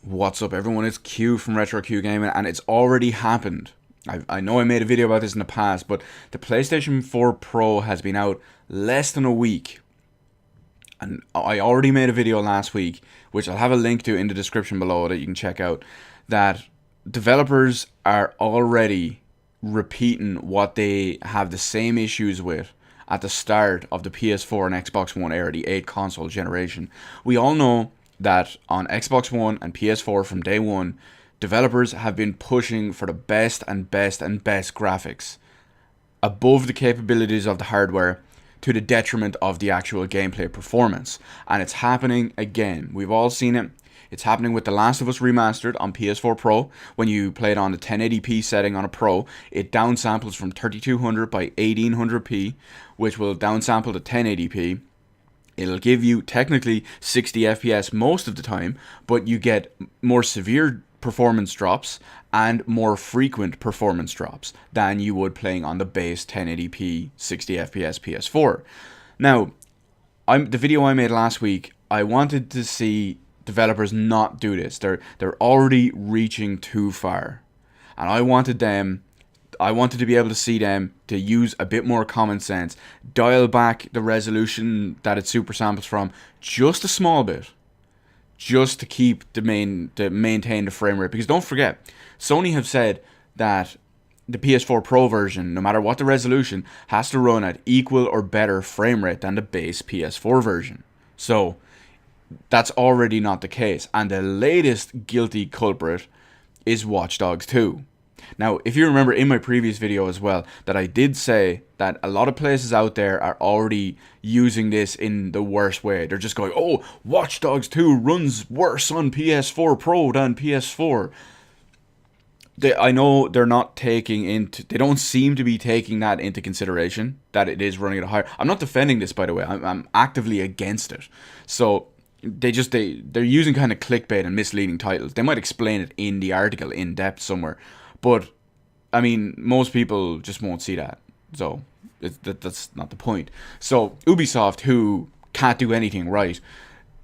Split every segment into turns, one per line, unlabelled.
What's up, everyone? It's Q from Retro Q Gaming, and it's already happened. I know I made a video about this in the past, but the PlayStation 4 Pro has been out less than a week, and I already made a video last week, which I'll have a link to in the description below that you can check out, that developers are already repeating what they have the same issues with at the start of the PS4 and Xbox One era, the 8 console generation. We all know that on Xbox One and PS4 from day one, developers have been pushing for the best and best and best graphics above the capabilities of the hardware to the detriment of the actual gameplay performance. And it's happening again. We've all seen it. It's happening with The Last of Us Remastered on PS4 Pro. When you play it on the 1080p setting on a Pro, it downsamples from 3200 by 1800p, which will downsample to 1080p. It'll give you technically 60 FPS most of the time, but you get more severe performance drops and more frequent performance drops than you would playing on the base 1080p 60 FPS PS4. Now, the video I made last week, I wanted to see developers not do this. They're already reaching too far, and I wanted to be able to see them to use a bit more common sense, dial back the resolution that it super samples from just a small bit, just to maintain the frame rate. Because don't forget, Sony have said that the PS4 Pro version, no matter what the resolution, has to run at equal or better frame rate than the base PS4 version. So that's already not the case, and the latest guilty culprit is Watch Dogs 2. Now, if you remember in my previous video as well, that I did say that a lot of places out there are already using this in the worst way. They're just going, oh, Watch Dogs 2 runs worse on PS4 Pro than PS4. I know they're not they don't seem to be taking that into consideration, that it is running at a higher. I'm not defending this, by the way. I'm actively against it. So they're using kind of clickbait and misleading titles. They might explain it in the article in depth somewhere. But, I mean, most people just won't see that. So, that's not the point. So, Ubisoft, who can't do anything right,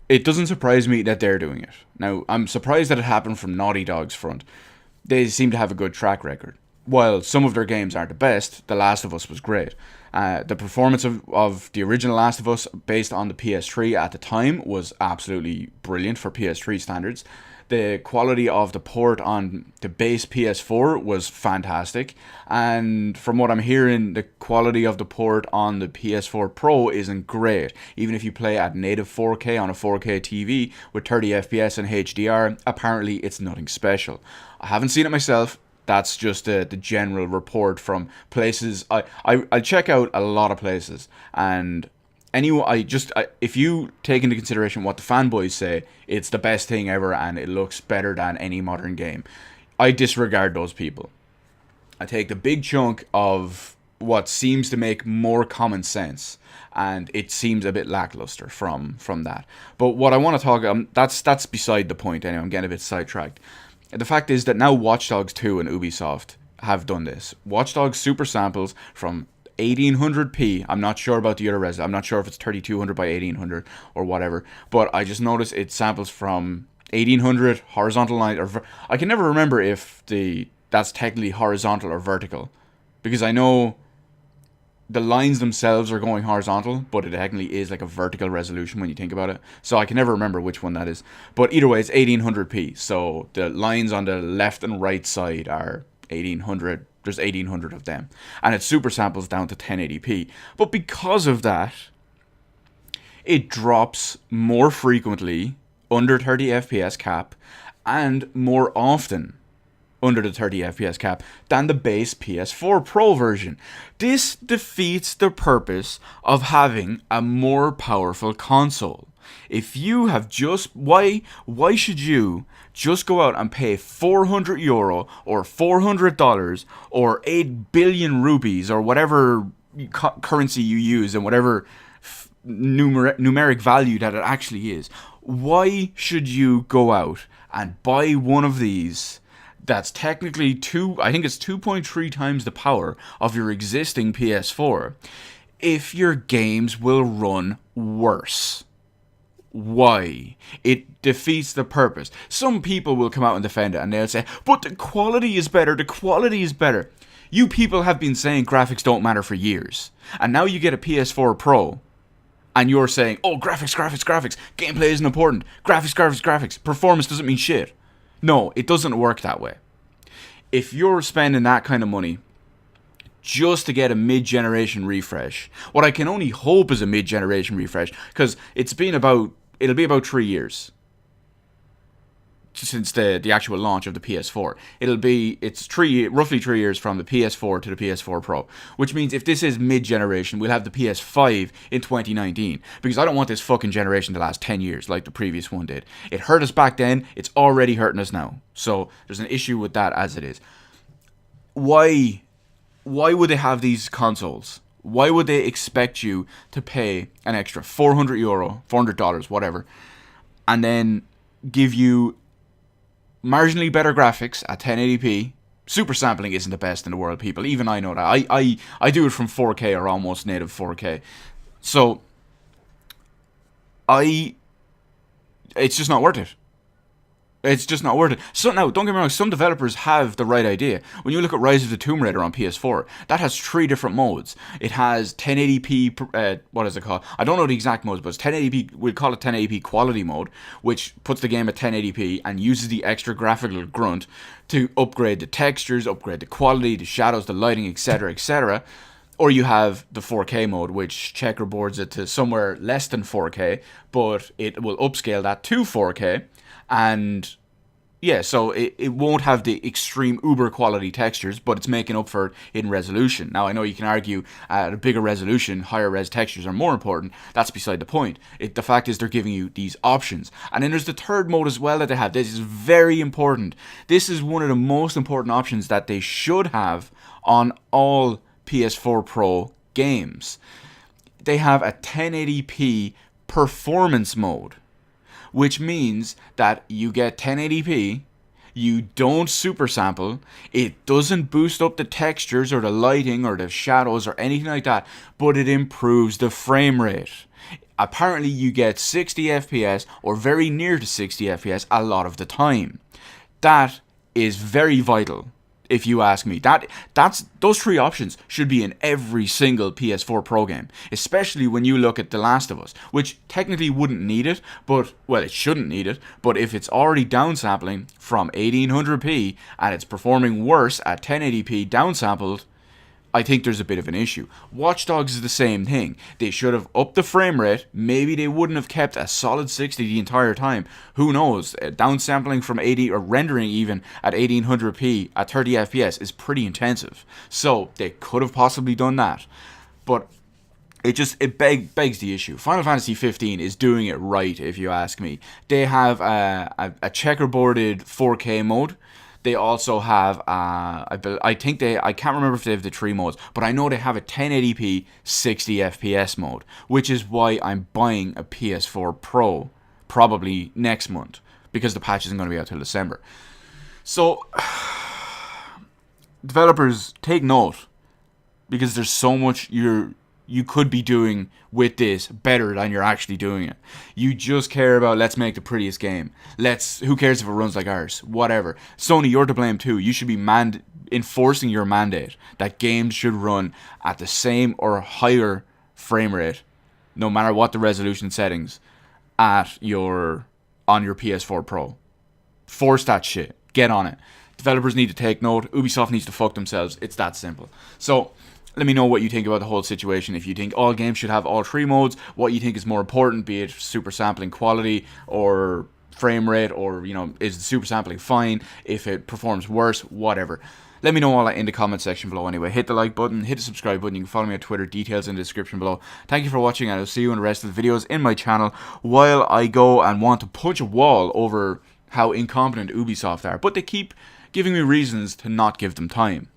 it doesn't surprise me that they're doing it. Now, I'm surprised that it happened from Naughty Dog's front. They seem to have a good track record. While some of their games aren't the best, The Last of Us was great. The performance of the original Last of Us based on the PS3 at the time was absolutely brilliant for PS3 standards. The quality of the port on the base PS4 was fantastic, and from what I'm hearing, the quality of the port on the PS4 Pro isn't great. Even if you play at native 4K on a 4K TV with 30 FPS and HDR, apparently it's nothing special. I haven't seen it myself. That's just the general report from places. I check out a lot of places, and if you take into consideration what the fanboys say, it's the best thing ever and it looks better than any modern game. I disregard those people. I take the big chunk of what seems to make more common sense, and it seems a bit lackluster from that. But what I want to talk that's beside the point anyway. I'm getting a bit sidetracked. The fact is that now Watch Dogs 2 and Ubisoft have done this. Watch Dogs super samples from 1800p. I'm not sure about the other res. I'm not sure if it's 3200 by 1800 or whatever. But I just noticed it samples from 1800 horizontal line, I can never remember if that's technically horizontal or vertical, because I know the lines themselves are going horizontal, but it technically is like a vertical resolution when you think about it. So I can never remember which one that is. But either way, it's 1800p. So the lines on the left and right side are 1800. There's 1800 of them. And it super samples down to 1080p. But because of that, it drops more frequently under 30 FPS cap and more often under the 30 FPS cap than the base PS4 Pro version. This defeats the purpose of having a more powerful console. If you have why should you just go out and pay €400 or $400 or 8 billion rupees or whatever currency you use and whatever numeric value that it actually is? Why should you go out and buy one of these that's technically I think it's 2.3 times the power of your existing PS4, if your games will run worse? why. It defeats the purpose. Some people will come out and defend it, and they'll say, but the quality is better, the quality is better. You people have been saying graphics don't matter for years. And now you get a PS4 Pro, and you're saying, oh, graphics, graphics, graphics. Gameplay isn't important. Graphics, graphics, graphics. Performance doesn't mean shit. No, it doesn't work that way. If you're spending that kind of money just to get a mid-generation refresh, what I can only hope is a mid-generation refresh, because it'll be about 3 years since the actual launch of the PS4. It's roughly 3 years from the PS4 to the PS4 Pro, which means if this is mid-generation, we'll have the PS5 in 2019, because I don't want this fucking generation to last 10 years like the previous one did. It hurt us back then, it's already hurting us now. So there's an issue with that as it is. Why would they have these consoles? Why would they expect you to pay an extra €400, $400, whatever, and then give you marginally better graphics at 1080p? Super sampling isn't the best in the world, people. Even I know that. I do it from 4K or almost native 4K. So it's just not worth it. It's just not worth it. So now, don't get me wrong, some developers have the right idea. When you look at Rise of the Tomb Raider on PS4, that has 3 different modes. It has 1080p, what is it called? I don't know the exact modes, but it's 1080p, we'll call it 1080p quality mode, which puts the game at 1080p and uses the extra graphical grunt to upgrade the textures, upgrade the quality, the shadows, the lighting, etc., etc. Or you have the 4K mode, which checkerboards it to somewhere less than 4K, but it will upscale that to 4K. And yeah, so it won't have the extreme uber quality textures, but it's making up for it in resolution. Now, I know you can argue at a bigger resolution, higher res textures are more important. That's beside the point. The fact is they're giving you these options. And then there's the third mode as well that they have. This is very important. This is one of the most important options that they should have on all PS4 Pro games. They have a 1080p performance mode, which means that you get 1080p, you don't super sample, it doesn't boost up the textures or the lighting or the shadows or anything like that, but it improves the frame rate. Apparently you get 60 FPS or very near to 60 FPS a lot of the time. That is very vital, if you ask me. Those 3 options should be in every single PS4 Pro game, especially when you look at The Last of Us, which technically wouldn't need it, but, well, it shouldn't need it, but if it's already downsampling from 1800p and it's performing worse at 1080p downsampled, I think there's a bit of an issue. Watch Dogs is the same thing. They should have upped the frame rate. Maybe they wouldn't have kept a solid 60 the entire time. Who knows? Downsampling from 80 or rendering even at 1800p at 30 FPS is pretty intensive. So they could have possibly done that. But it begs the issue. Final Fantasy 15 is doing it right, if you ask me. They have a checkerboarded 4K mode. They also have, I can't remember if they have the 3 modes, but I know they have a 1080p 60 FPS mode, which is why I'm buying a PS4 Pro probably next month, because the patch isn't going to be out till December. So, developers, take note, because there's so much you could be doing with this better than you're actually doing it. You just care about, let's make the prettiest game. Who cares if it runs like ours? Whatever. Sony, you're to blame too. You should be enforcing your mandate that games should run at the same or higher frame rate, no matter what the resolution settings, on your PS4 Pro. Force that shit. Get on it. Developers need to take note. Ubisoft needs to fuck themselves. It's that simple. So, let me know what you think about the whole situation. If you think all games should have all 3 modes, what you think is more important, be it super sampling quality or frame rate, or, is the super sampling fine? If it performs worse, whatever. Let me know all that in the comment section below anyway. Hit the like button, hit the subscribe button. You can follow me on Twitter, details in the description below. Thank you for watching, and I'll see you in the rest of the videos in my channel, while I go and want to punch a wall over how incompetent Ubisoft are. But they keep giving me reasons to not give them time.